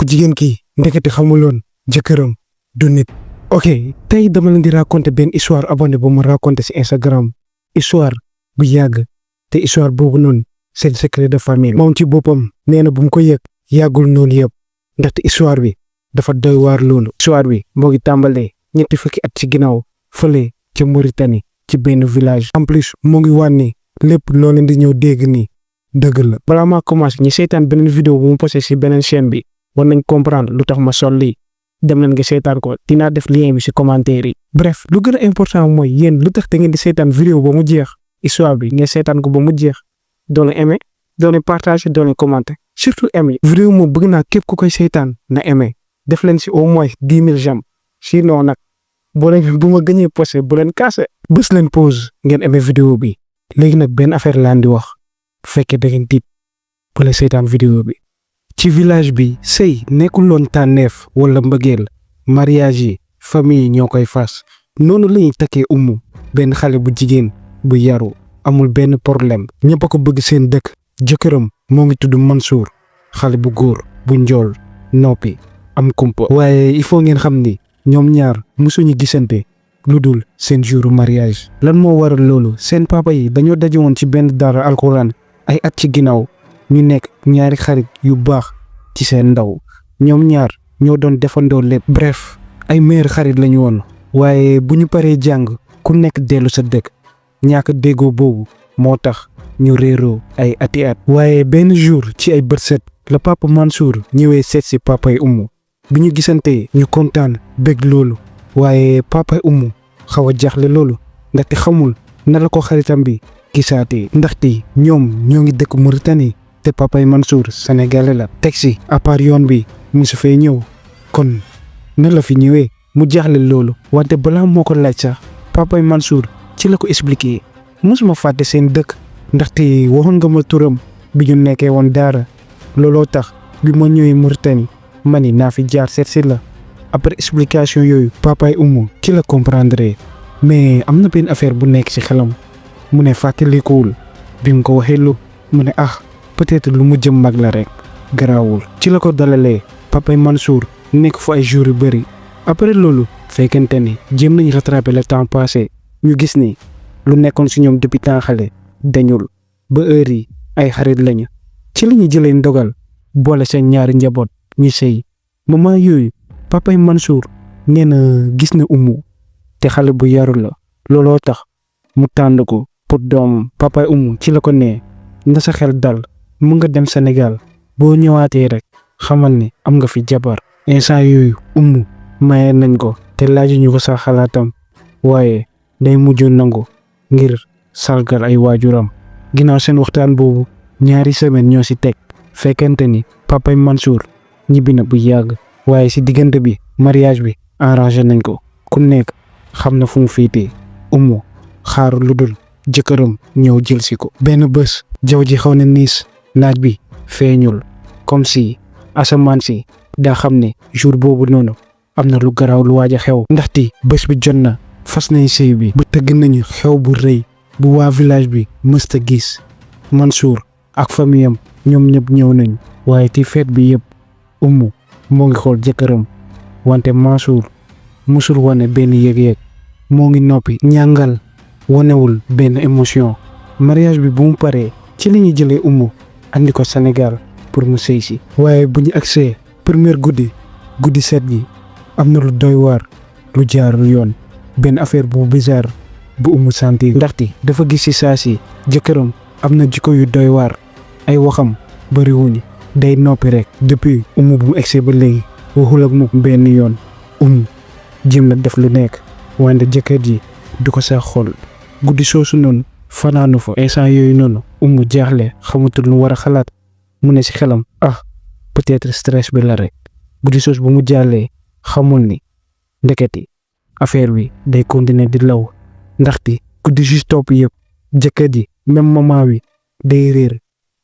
jigéen kii ndekete xamuloon jëkkëram du nit. ok tey dama leen di raconter benn histoire abonné bu ma raconter ci Instagram histoire bu yàgg te histoire boobu noonu c'est le secret de famille. moom ci boppam nee na bu mu ko yëg yàggul noonu yëpp ndaxte histoire bi dafa doy waar loolu. histoire bi moo ngi tàmbalee ñetti fukki at ci ginnaaw fële ca Mauritanie ci benn village. en plus moo ngi wànni lépp loo leen di ñëw dégg nii dëgg la. balaa maa commencé ñi seetaan beneen vidéo bu mu posté ci beneen chaîne bi war nañ comprendre lu tax ma sol lii dem leen nga seetaan ko dinaa def lien bi ci commentaire yi. bref lu gën a important mooy yéen lu tax da ngeen di seetaan vidéo ba mu jeex histoire bi ngeen seetaan ko ba mu jeex doo leen aimer doo leen partager doo leen commenter surtout aimer. vidéo moom bëgg naa képp ku koy seetaan na aimer def leen ci au moins 10 000 j'aime sinon nag boo leen bu ma gëñee posté bu leen kaase. bës leen pause ngeen aimer vidéo bi léegi nag benn affaire laan di wax bu fekkee da ngeen tiit bu leen seetaan vidéo bi. ci village bi sëy nekkul woon tànneef wala mbëggeel mariage yi famille yi ñoo koy fas noonu la ñuy takkee Umu benn xale bu jigéen bu yaru amul benn problème ñëpp a ko bëgg seen dëkk. jëkkëram moo ngi tudd Mansour xale bu góor bu njool noppi am kumpa. waaye il faut ngeen xam ni ñoom ñaar musuñu gisante lu dul seen jouru mariage. lan moo waral loolu seen papa yi dañoo daje woon ci benn daara alxuraan ay at ci ginnaaw ñu nekk ñaari xarit yu baax ci seen ndaw ñoom ñaar ñoo doon defandoo lépp. bref ay meilleurs xarit lañu woon waaye bu ñu paree jàng ku nekk dellu sa dëkk ñàkk déggoo boobu moo tax ñu réeroo ay ati at. waaye benn jour ci ay bët set la papa Mansour ñëwee seet si papay Umu bi ñu gisantee ñu kontaan bég loolu waaye papay Umu xaw a jaaxle loolu ndaxte xamul na la ko xaritam bi gisaatee ndaxte ñoom ñoo ngi dëkk Mauritanie te papay Mansour sénégalais la. teg si à part yoon bi musu fee ñëw kon na la fi ñëwee mu jaaxle loolu wante balaa moo ko laaj sax papay Mansour ci la ko expliqué musuma fàtte seen dëkk ndaxte waxoon nga ma turam bi ñu nekkee woon daara looloo tax bi ma ñëwee Mauritanie ma ni naa fi jaar seet si la. après explication yooyu papay Umu ci la comprendre mais am na benn affaire bu nekk ci xelam mu ne fàttalikuwul bi mu ko waxee lu mu ne peut-être lu mu jëm mag la rek garaawul. ci la ko dalalee papay Mansour nekk fu ay jours yu bëri après loolu fekkente ni jéem nañ rattraper le temps passé ñu gis ni lu nekkoon ci ñoom depuis temps xale dañul ba heure yi ay xarit lañu. ci la ñu jëlee ndogal boole seen ñaari njaboot ñu sëy moment yooyu papay Mansour nee na gis na Umu te xale bu yaru la looloo tax mu tànn ko pour doomam. papay Umu ci la ko nee na sa xel dal mu nga dem Sénégal boo ñëwaatee rek xamal ni am nga fi jabar. instant yooyu Umu maye nañ ko te laajuñu ko sax xalaatam waaye day mujj nangu ngir sargal ay waajuram. ginnaaw seen waxtaan boobu ñaari semaine ñoo ci teg fekkente ni papay Mansour ñibbi na bu yàgg waaye ci diggante bi mariage bi arrangé nañ ko ku nekk xam na fu mu féetee. Umu xaaru lu dul jëkkëram ñëw jël si ko. benn bés jaww ji xaw na niis naaj bi feeñul comme si asamaan si daa xam ne jour boobu noonu am na lu garaaw lu waaj a xew. ndaxte bés bi jot na fas nañ sëy bi bu tëgg nañu xew bu rëy bu waa village bi mësta gis. Mansour ak famiyam ñoom ñëpp ñëw nañ waaye ci fête bi yëpp Umu moo ngi xool jëkkëram wante Mansour musul wane benn yëg-yëg moo ngi noppi ñàngal wanewul benn émotion. mariage bi bu mu paree ci li ñu jëlee Umu andi ko Sénégal pour mu sëy si. waaye bu ñu agsee première guddi set gi am na lu doy waar lu jaarul yoon benn affaire bu bizarre bu Umu sentir. ndaxte dafa gis ci saa si jëkkëram am na jikko yu doy waar ay waxam bariwuñu day noppi rek. depuis Umu bu mu agsee ba léegi waxul ak moom benn yoon. Umu jéem na def lu nekk wante jëkkër ji du ko sax xool. guddi soosu noonu fanaanu fa. instant yooyu noonu Umu jaaxle xamatul lu war a xalaat mu ne ci xelam peut-être stress bi la rek. guddi soos bu mu jàllee xamul ni ndeketi affaire bi day continuer di law ndaxte guddi juste topp yëpp jëkkër ji même moment wi day réer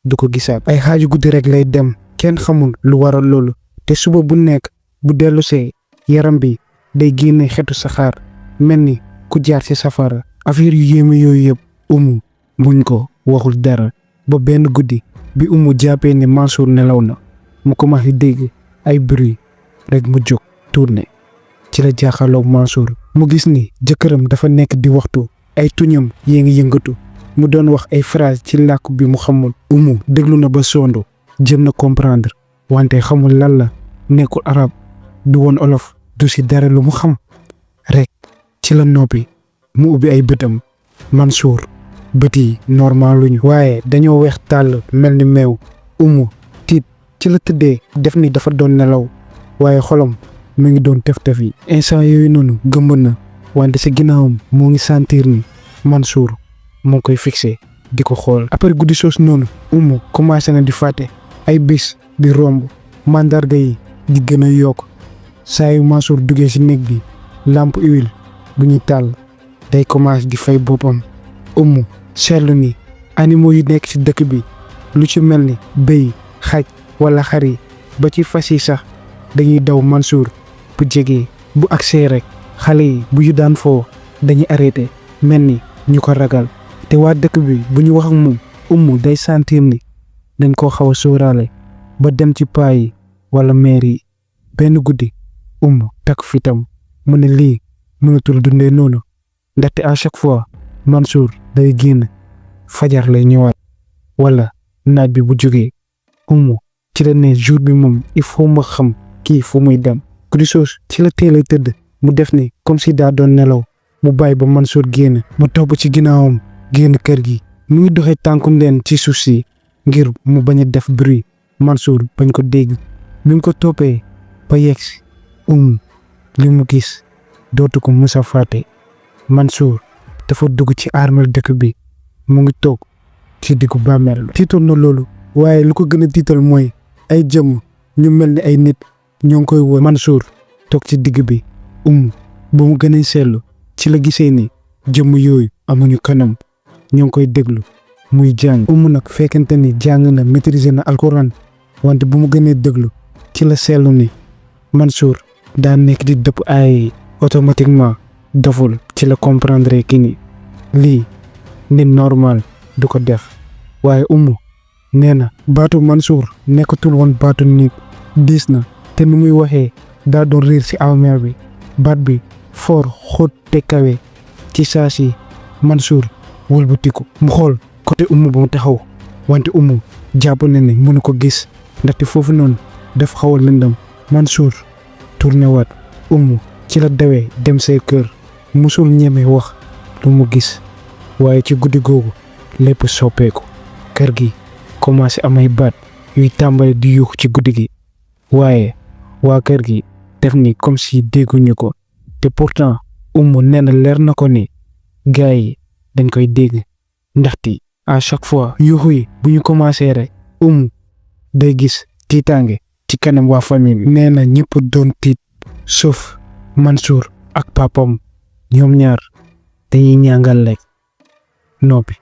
du ko gisaat. ay xaaju guddi rek lay dem kenn xamul lu waral loolu te suba bu nekk bu dellusee yaram bi day génne xetu saxaar mel ni ku jaar ci safara. affaire yu yéeme yooyu yëpp Umu muñ ko waxul dara ba benn guddi bi Umu jàppee ne Mansour nelaw na mu commencé dégg ay bruit rek mu jóg tourné ci la jaaxaloog Mansour mu gis ni jëkkëram dafa nekk di waxtu ay tuñam yee ngi yëngatu mu doon wax ay phrase ci làkk bi mu xamul. déglu na ba sondu jëm na comprendre wante xamul lan la nekkul arab du woon olof du si dara lu mu xam rek ci la noppi mu ubbi ay bëtam. Mansour bët yi normal luñu waaye dañoo weex tàll mel ni meew. tiit ci la tëddee def ni dafa doon nelaw waaye xolam mu ngi doon tëf-tëf yi. instant yooyu noonu gëmb na wante si ginnaawam moo ngi sentir ni Mansour moo ngi koy fixé di ko xool. après guddi soos noonu commencé na di fàtte ay bis di romb mandarga yi di gën a yokk saa yu Mansour duggee si néeg bi lampe huile bu ñuy tàll day commencé di fay boppam. seetlu ni animaux yu nekk ci dëkk bi lu ci mel ni bëy xaj wala xar yi ba ci fas yi sax dañuy daw Mansour bu jegee bu agsee rek xale yi bu ñu daan foo dañuy arrêté mel ni ñu ko ragal te waa dëkk bi bu ñu wax ak moom day sentir ni dañ koo xaw a sóoraale ba dem ci paa yi wala maire yi. benn guddi takk fitam mu ne lii mënatul dundee noonu ndaxte à chaque fois Mansour day génn fajar lay ñëwaat wala naaj bi bu jógee ci la ne jour bi moom il faut ma xam kii fu muy dem. guddi soos ci la teel a tëdd mu def ni comme si daa doon nelaw mu bàyyi ba Mansour génn mu topp ci ginnaawam génn kër gi mu ngi doxee tànku ndeen ci suuf si ngir mu bañ a def bruit Mansour bañ ko dégg. bi mu ko toppee ba yegsi li mu gis dootu ko mës a fàtte. Mansour dafa dugg ci armeel dëkk bi mu ngi toog ci diggu bàmmeel. tiitoon na loolu waaye lu ko gën a tiital mooy ay jëmm ñu mel ni ay nit ñoo ngi koy wër. Mansour toog ci digg bi ba mu gën a seetlu ci la gisee ni jëmm yooyu amuñu kanam ñoo ngi koy déglu muy jàng. nag fekkente ni jàng na maîtriser na alxuraan wante bu mu gënee déglu ci la seetlu ni Mansour daa nekk di dëpp ay automatiquement doful. ci la comprendre ki ni lii nit normal du ko def waaye nee na baatu Mansour nekkatul woon baatu nit diis na te nu muy waxee daa doon riir ci almeer bi baat bi foor xóot te kawe. ci saa si Mansour wëlbatiku mu xool côté ba mu taxaw wante jàpp na ne mënu ko gis ndaxte foofu noonu daf xaw a lëndam. Mansour tourné waat ci la dawee dem say kër musul ñeme wax lu mu gis waaye ci guddi googu lépp soppeeku. kër gi commencé amay baat yuy tàmbali di yuux ci guddi gi waaye waa kër gi def ni comme si dégguñu ko te pourtant nee na leer na ko ni gars yi dañ koy dégg ndaxte à chaque fois yuuxu yi bu ñu commencé rek day gis tiitaange ci kanam waa famille bi. nee na ñëpp doon tiit sauf Mansour ak papam ñoom ñaar dañuy ñàngal rek noppi.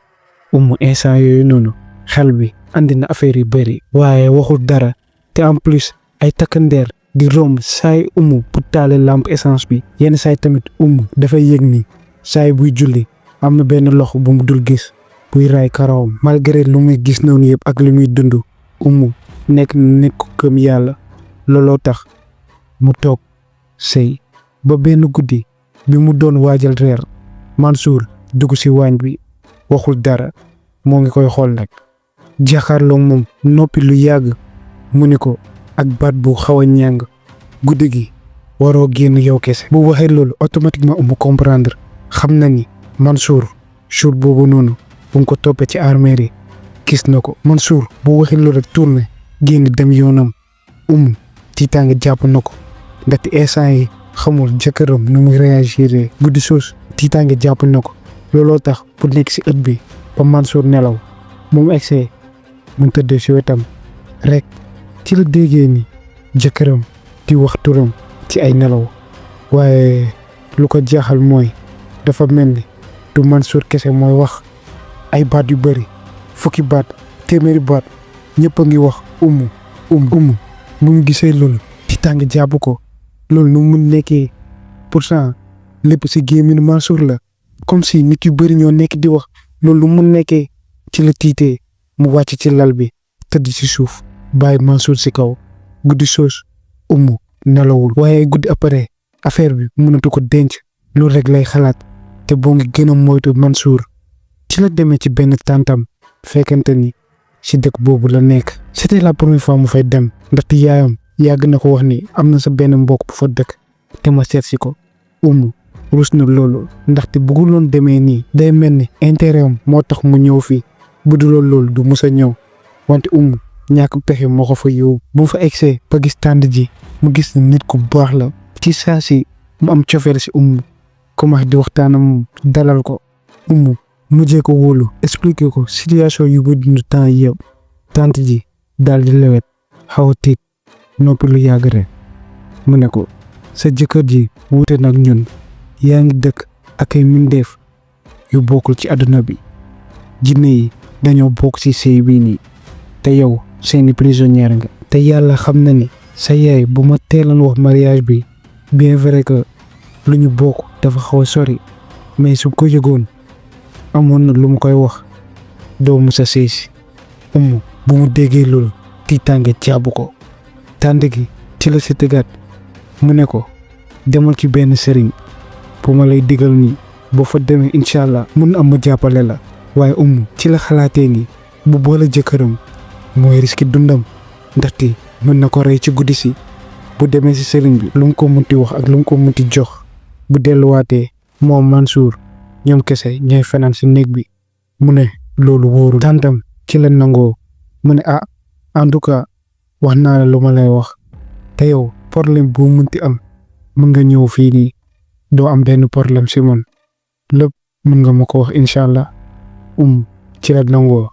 instant yooyu noonu xel bi andi na affaire yu bëri waaye waxul dara te en plus ay takkandeer di romb saay pour taale lampe essence bi. yenn saay tamit dafay yëg ni saay buy julli am na benn loxo bu mu dul gis buy raay karawam. malgré lu muy gis noonu yëpp ak li muy dund nekk nit ku gëm yàlla looloo tax mu toog sëy ba benn guddi bi mu doon waajal reer Mansour dugg ci waañ bi waxul dara moo ngi koy xool nag jàkkaarloo moom noppi lu yàgg mu ni ko ak baat bu xaw a ñàng guddi gi waroo génn yow kese. bu waxee loolu automatiquement mu comprendre xam na ni Mansour jour boobu noonu bu mu ko toppee ci armée yi gis na ko. Mansour bu waxee loolu rek tourné génn dem yoonam tiitaange jàpp na ko ndaxte instant yi xamul jëkkëram nu muy réagir. guddi soos tiitaange jàpp na ko looloo tax bu nekk ci ëtt bi ba Mansour nelaw moom egsee mu tëdd ci wetam rek ci la déggee ni jëkkëram di wax turam ci ay nelaw waaye lu ko jaaxal mooy dafa mel ni du Mansour kese mooy wax ay baat yu bëri fukki baat téeméeri baat ñëpp a ngi wax bu mu gisee loolu tiitaange jàpp ko loolu nu mu nekkee pourtant lépp ci gémmiñu Mansour la comme si nit yu bëri ñoo nekk di wax loolu mu nekkee ci la tiitee mu wàcc ci lal bi tëdd ci suuf bàyyi Mansour ci kaw. guddi soos Umu nelawul waaye guddi après affaire bi mënatu ko denc loolu rek lay xalaat te boo ngi gën a moytu Mansour ci la demee ci benn tàntam fekkente ni ci dëkk boobu la nekk. c'était la première fois mu fay dem ndaxte yaayam yàgg na ko wax ni am na sa benn mbokk bu fa dëkk te ma seet si ko. Umu rus na loolu ndaxte bëgguloon demee nii day mel ni intérêt am moo tax mu ñëw fii bu dul loolu du mus a ñëw wante Umu ñàkk pexe moo ko fa yóbbu. bu mu fa egsee ba gis tànd ji mu gis ni nit ku baax la ci saa si mu am cofeel si Umu commencé di waxtaan ak moom dalal ko. Umu mujjee ko wóolu expliqué ko situation yu ba dund temps yëpp tànt ji daal di lewet xaw a tiit noppi lu yàgg rek mu ne ko sa jëkkër ji wuute nag ñun yaa ngi dëkk ak ay mbindeef yu bokkul ci àdduna bi jinne yi dañoo bokk ci sëy bii nii te yow seeni prisonnière nga te yàlla xam na ni sa yaay bu ma teeloon wax mariage bi bien vrai que lu ñu bokk dafa xaw a sori mais su ko yëgoon amoon na lu mu koy wax doo musa sëy si. Umu bu mu déggee loolu tiitaange jàpp ko tànd gi ci la si tëggaat mu ne ko demal ci benn sëriñ bu ma lay digal nii boo fa demee incha allah mun am ma jàppale la waaye Umu ci la xalaatee ni bu boole jëkkëram mooy risque dundam ndaxte mën na ko rey ci guddi si bu demee si sëriñ bi lu mu ko munti wax ak lu mu ko munti jox bu delluwaatee moom Mansour ñoom kese ñooy fanaan si néeg bi mu ne loolu wóorul. tàntam ci la nangoo mu ne en tout cas wax naa la lu ma lay wax te yow problème bu munti am mën nga ñëw fii nii doo am benn problème si man lépp mën nga ma ko wax incha allah. Ci la nangoo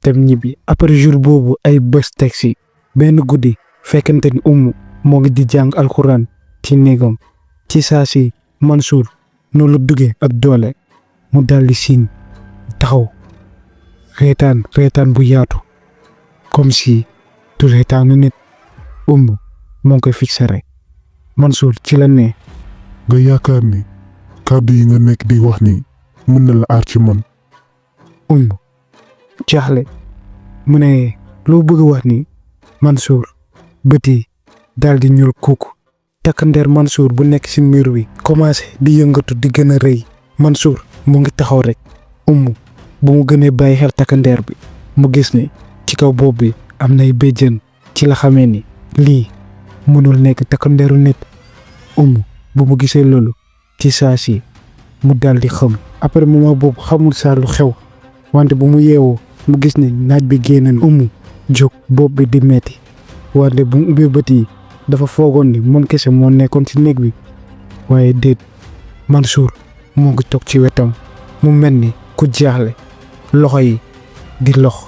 dem ñibbi. après jour boobu ay bés teg si benn guddi fekkente ni Umu moo ngi di jàng alxuraan ci néegam ci saa si Mansour noonu la duggee ak doole mu daldi siin taxaw reetaan bu yaatu comme si du reetaanu nit. Umu moo ngi koy fixé rek. Mansour ci la ne nga yaakaar ni kàddu yi nga nekk di wax ni mën na la aar ci man. Umu jaaxle mu ne loo bëgg wax ni. Mansour bët yi daal di ñuul kooku takkandeer Mansour bu nekk ci mur wi commencé di yëngatu di gën a rëy. Mansour mu ngi taxaw rek. Umu bu mu gënee bàyyi xel takkandeer bi mu gis ni ci kaw bopp bi am nay béjjën ci la xamee ni lii mënul nekk takkandeeru nit. Umu bu mu gisee loolu ci saa si mu daal di xam. après moment boobu xamul saa lu xew wante bu mu yeewoo mu gis ni naaj bi génn. Umu jóg bopp bi di metti wante bu mu ubbee bët yi dafa foogoon ni moom kese moo nekkoon ci néeg bi waaye déet Mansour moo ngi toog ci wetam mu mel ni ku jaaxle loxo yi di lox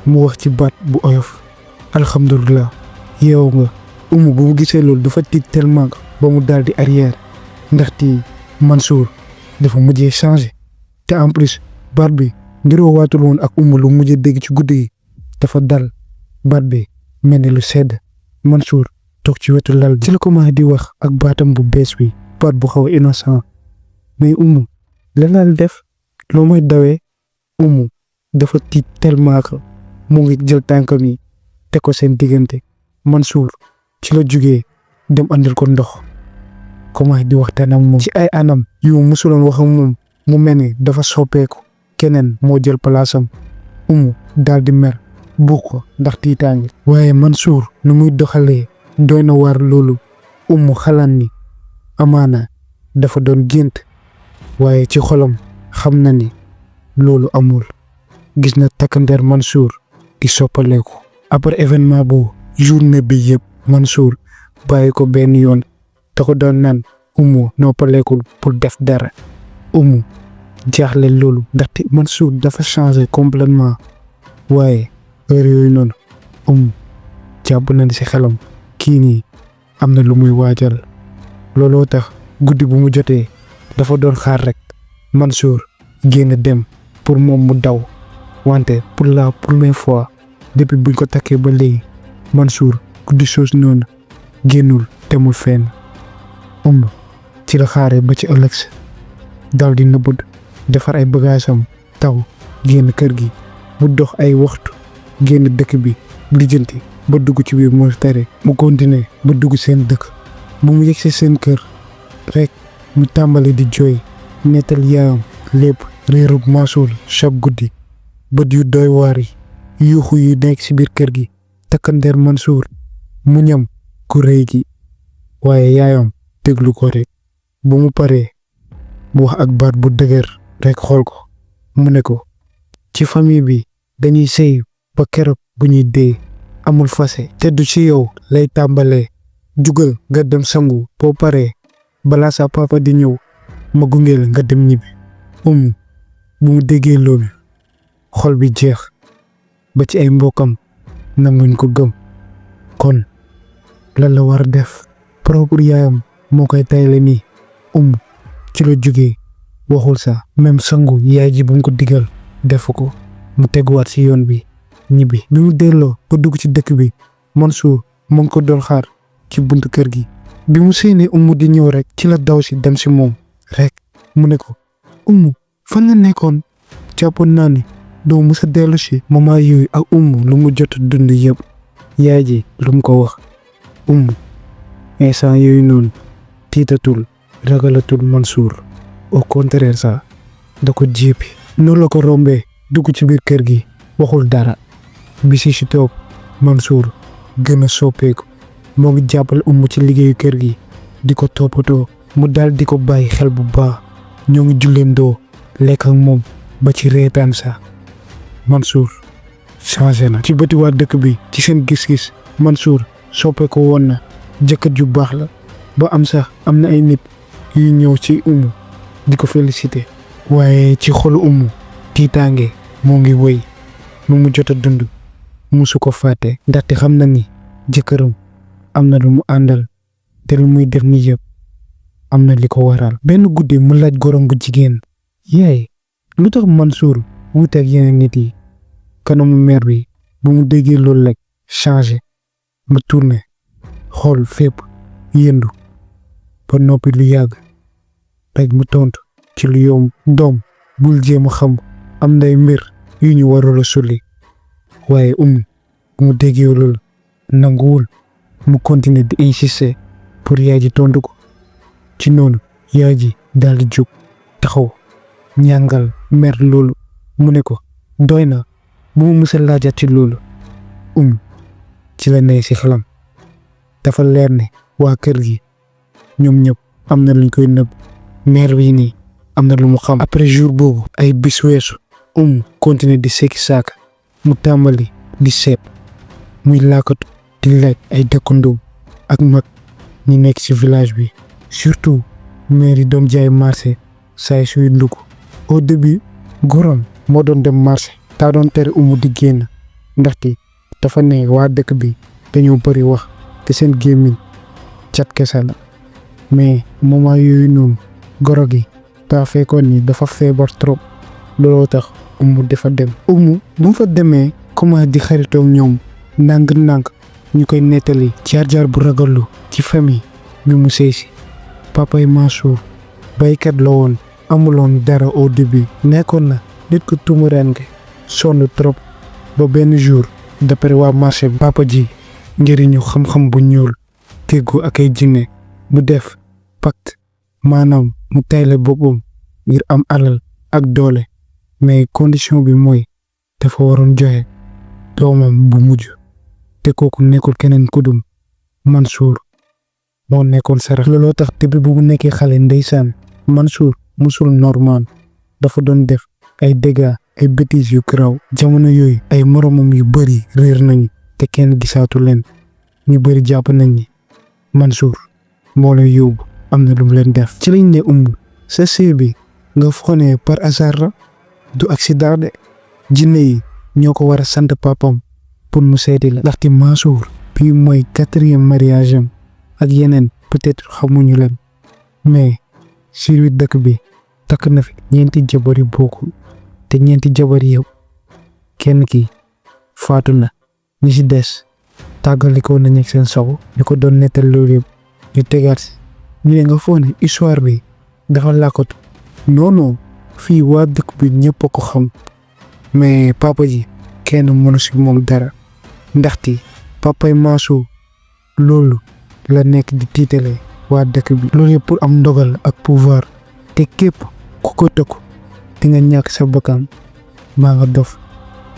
mu wax ci baat bu oyof alhamdulilah yeewu nga. Umu bu mu gisee loolu dafa tiit tellement ba mu daal di arrière ndaxte Mansour dafa mujjee changé te en plus baat bi ngiroo waatul woon ak Umu lu mujjee dégg ci guddi yi dafa dal baat bi mel ni lu sedd. Mansour toog ci wetu lal ci la commencé di wax ak baatam bu bees bi baat bu xaw a innocent mais Umu lan la def loo mooy dawee. Umu dafa tiit tellement que mu ngi jël tànkam yi teg ko seen diggante. Mansour ci la jugee dem andil ko ndox commencé di waxtaan ak moom ci ay anam yu musuloon wax ak moom mu mel ni dafa soppeeku keneen moo jël palaasam. Umu daal di mer buux ko ndax tiitaange waaye Mansour nu muy doxalee doy na waar loolu. Umu xalaat ni amaana dafa doon gént waaye ci xolam xam na ni loolu amul. gis na takkandeer Mansour di soppaleeku. après événement bu journée bi yëpp Mansour bàyyi ko benn yoon te ko doon naan Umu noppaleekul pour def dara. Umu jaaxle loolu ndaxte Mansour dafa changé complètement waaye heure yooyu noonu Umu jàpp na ci xelam kii nii am na lu muy waajal. looloo tax guddi bu mu jotee dafa doon xaar rek Mansour génn dem pour moom mu daw wante pour la première fois depuis buñ ko takkee ba léegi Mansour guddi soos noonu génnul temul fenn. Umu ci la xaaree ba ci ëllëg sa dal di nëbbut defar ay bagaasam taw génn kër gi mu dox ay waxtu génn dëkk bi lijjanti ba dugg ci biir Mauritanie. mu continué ba dugg seen dëkk. bu mu yegsee seen kër rek mu tàmbali di jooy nettal yaayam lépp. réerub Mansour chaque guddi bët yu doy waar yi yuuxu yu nekk ci biir kër gi takkandeer Mansour mu ñam ku rëy gi waaye yaayam déglu ko rek. bu mu paree mu wax ak baat bu dëgër rek xool ko mu ne ko ci famille bi dañuy sëy ba keroog bu ñuy dee amul fase te du ci yow lay tàmbalee. jugal nga dem sangu boo paree balaa sa papa di ñëw ma gunge la nga dem ñibbi. bu mu déggee loolu xol bi jeex ba ci ay mbokkam nanguñ ko gëm. kon lan la war a def propre yaayam moo koy tayle nii. ci la jógee waxul sax même sangu yaay ji bu mu ko digal defu ko. mu teguwaat ci yoon bi ñibbi. bi mu delloo ba dugg ci dëkk bi Mansour mu ngi ko doon xaar ci buntu kër gi. bi mu séenee di ñëw rek ci la daw si dem si moom rek mu ne ko fan nga nekkoon jàppoon naa ni doo musa dellu si. moment yooyu ak lu mu jot dund yëpp yaay ji lu mu ko wax instant yooyu noonu tiitatul ragalatul Mansour au contraire sax da ko jéppi. noonu la ko rombee dugg ci biir kër gi waxul dara. bisi si toog Mansour gën a soppeeku moo ngi jàppale ci liggéeyu kër gi di ko toppatoo. mu daal di ko bàyyi xel bu baax ñoo ngi julleendoo lekk ak moom ba ci reetaan sax. Mansour changé na ci bëti waa dëkk bi. ci seen gis-gis Mansour soppeeku woon na jëkkër ju baax la ba am na ay nit yu ñëw ci di ko félicité. waaye ci xolu tiitaange moo ngi wéy mu jot a dund musu ko fàtte ndaxte xam na ni jëkkëram am na lu mu àndal te lu muy def ni yëpp am na li ko waral. benn guddi mu laaj gorom bu jigéen yaay lu tax Mansour wuuteeg yeneen nit yi. kanamu mère bi bu mu déggee loolu rek changé mu tourné xool fépp yëndu ba noppi lu yàgg rek mu tontu ci lu yomb doom bul jéem a xam am nday mbir yu ñu warul a sulli. waaye bu mu déggee loolu nanguwul mu continuer di insister pour yaay ji tontu ko. ci noonu yaay ji daal di jóg taxaw ñàngal mer loolu mu ne ko doy na bu mu mësa laajaat ci loolu. ci la ne si xelam dafa leer ne waa kër gi ñoom ñëpp am na luñ koy nëbb. mère bi nii am na lu mu xam. après jour boobu ay bis weesu continuer di sekki saaka mu tàmbali di seet muy laakatu di lekk ay dëkkandoom ak mag ñi nekk ci village bi. surtout mère yi doon jaay marché saay suy ndugg. au début gorom moo doon dem marché taa doon tere di génn ndaxte dafa ne waa dëkk bi dañoo bari wax te seen gémmiñ cat kese la. mais moment yooyu noonu goro gi daa fekkoon ni dafa feebar trop looloo tax dafa dem. bu mu fa demee commencé di xaritoog ñoom ndànk-ndànk ñu koy nettali jaar-jaar bu ragallu ci famille bi mu sëy si. papay Mansour baykat la woon amuloon dara au début. nekkoon na nit ku tumuranke sonn trop ba benn jour d'après waa marché bi papa ji njëriñu xam-xam bu ñuul teggu ak ay jinne mu def pacte maanaam mu tayle boppam ngir am alal ak doole mais condition bi mooy dafa waroon joxe doomam bu mujj te kooku nekkul keneen kudum Mansour moo nekkoon sarax. looloo tax depuis bu mu nekkee xale ndeysaan Mansour musul normal dafa doon def ay dégâts ay bêtises yu graw. jamono yooyu ay moromam yu bari réer nañu te kenn gisaatu leen. ñu bari jàpp nañ ni Mansour moo lay yóbbu am na lu mu leen def. ci lañ ne sa sëy bi nga foog par hasard la du accident de jinne yi ñoo ko war a sant papam pour mu seeti la. ndaxte Mansour bii mooy 4e mariage am ak yeneen peut-être xamuñu leen mais si biir dëkk bi takk na fi 4 jabar yu bokkul te 4 jabar yëpp kenn ki faatu na ñi si des tàggalikoo nañ ak seen sago. ñu ko doon nettal loolu yëpp ñu tegaat si ñu ne nga foog ne histoire bi dafa làkkatu. non fii waa dëkk bi ñëpp a ko xam mais papa ji kenn mënu si moom dara ndaxte papay Mansour loolu la nekk di tiitale waa dëkk bi. loolu yëpp pour am ndogal ak pouvoir te képp ku ko tëkku di nga ñàkk sa bakkan maa nga dof.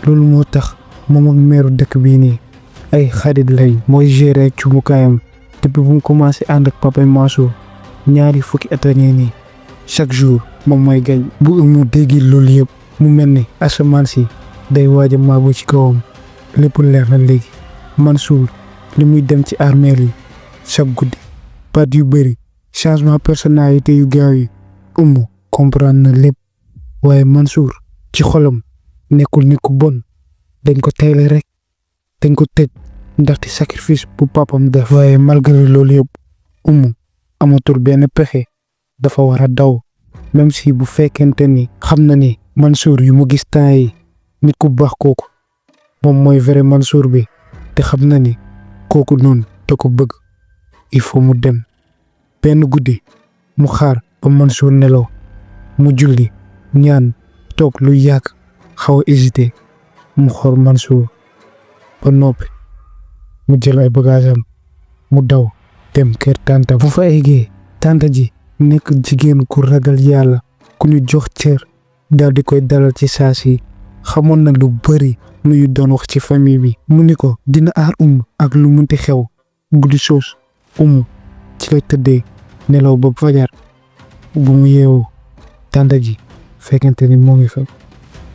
loolu moo tax moom ak meeru dëkk bii nii ay xarit lay mooy gérer ci mukaayam depuis bu mu commencé ànd ak papay Mansour ñaari fukki at nii chaque jour moom mooy gañ. bu mu déggi loolu yëpp mu mel ni asamaan si day waaj a maabu ci kawam. lépp leer na léegi Mansour li muy dem ci armeel yi chaque guddi baat yu bëri changement personnalité yu gaaw yi comprendre na lépp waaye Mansour ci xolam nekkul nit ku bon dañ ko tayle rek dañ ko tëj ndaxte sacrifice bu papam def. waaye malgré loolu yëpp amatul benn pexe dafa war a daw même si bu fekkente ni xam na ni Mansour yu mu gis temps yi nit ku baax kooku moom mooy vrai Mansour bi te xam na ni kooku noonu da ko bëgg il faut mu dem. benn guddi mu xaar ba Mansour nelaw mu julli ñaan toog lu yàgg xaw a hésité mu xool Mansour ba noppi mu jël ay bagaasam mu daw dem kër tànta. bu fa eggee tànta ji nekk jigéen ku ragal yàlla ku ñu jox cër daal di koy dalal ci saa si. xamoon na lu bëri lu ñu doon wax ci famille bi. mu ni ko dina aar ak lu munti xew. guddi soos ci la tëddee nelaw ba fajar. bu mu yeewoo tànta ji fekkente ni moo ngi fa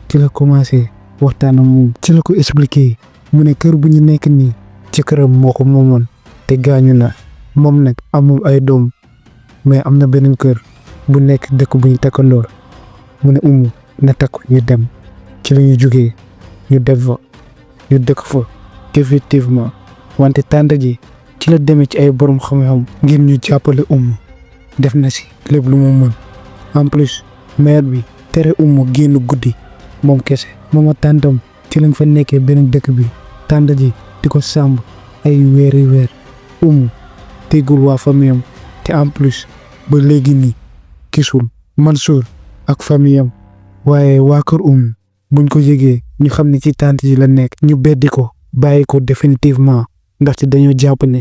ci la commencé waxtaan ak moom. ci la ko expliqué mu ne kër bu ñu nekk nii ci këram moo ko moomoon te gaañu na. moom nag amul ay doom mais am na beneen kër bu nekk dëkk bu ñu takkandoor. mu ne na takku ñu dem. ci la ñu jógee ñu def fa ñu dëkk fa effectivement wante tànta ji ci la demee ci ay borom xam-xam ngir ñu jàppale def na si lépp lu mu mën. en plus maire bi tere génn guddi moom kese. moom ak tàntam ci lañ fa nekkee beneen dëkk bi tànta ji di ko sàmb ay weeri weer. déggul waa famille am te en plus ba léegi nii gisul Mansour ak famille am. waaye waa kër buñ ko yëgee ñu xam ne ci tànt ji la nekk ñu beddi ko bàyyi ko définitivement ndaxte dañoo jàpp ne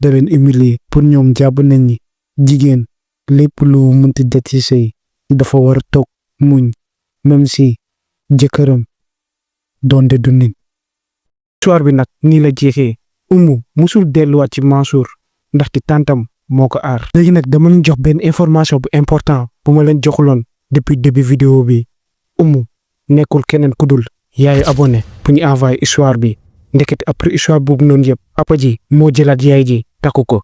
da leen humilier. pour ñoom jàpp nañ ni jigéen lépp lu mënti det ci sëy dafa war a toog muñ même si jëkkëram doonte du nit. histoire bi nag nii la jeexee. musul delluwaat ci Mansour ndaxte tàntam moo ko aar. léegi nag dama leen jox benn information bu important bu ma leen joxuloon depuis début vidéo bi. nekkul keneen ku dul yaayu abonné bu ñu envoyé histoire bi ndekete après histoire boobu noonu yëpp papa ji moo jëlaat yaay ji takku ko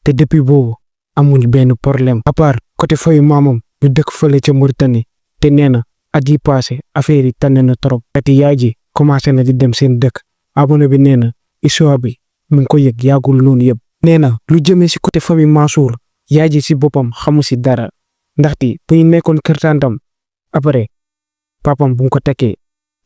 te depuis boobu amuñ benn problème à part côté fayu maamam ñu dëkk fële ca Mauritanie te nee na at yi passé affaire yi tànn na trop te yaay ji commencé na di dem seen dëkk. abonné bi nee na histoire bi mu ngi ko yëg yàggul noonu yëpp. nee na lu jëmee si côté famille Mansour yaay ji si boppam xamu si dara ndaxte bu ñu nekkoon kër tàntam après papam bu mu ko tekkee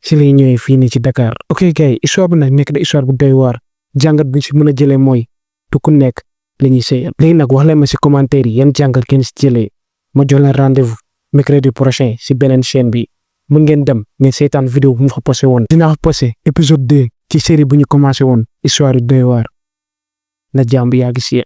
si lay ñëwee fii nii ci Dakar. ok gars yi histoire bi nag nekk na histoire bu doy waar jàngat bi si mën a jëlee mooy du ku nekk la ñuy sëyal. léegi nag wax leen ma si commentaire yi yan jàngat ngeen si jëlee ma jox leen rendez-vous mercredi prochain si beneen chaîne bi mën ngeen dem ngeen seetaan vidéo bu mu fa posté woon. dinaa fa posté épisode 2 ci série bu ñu commencé woon histoire yu doy waar na jàmm yàgg si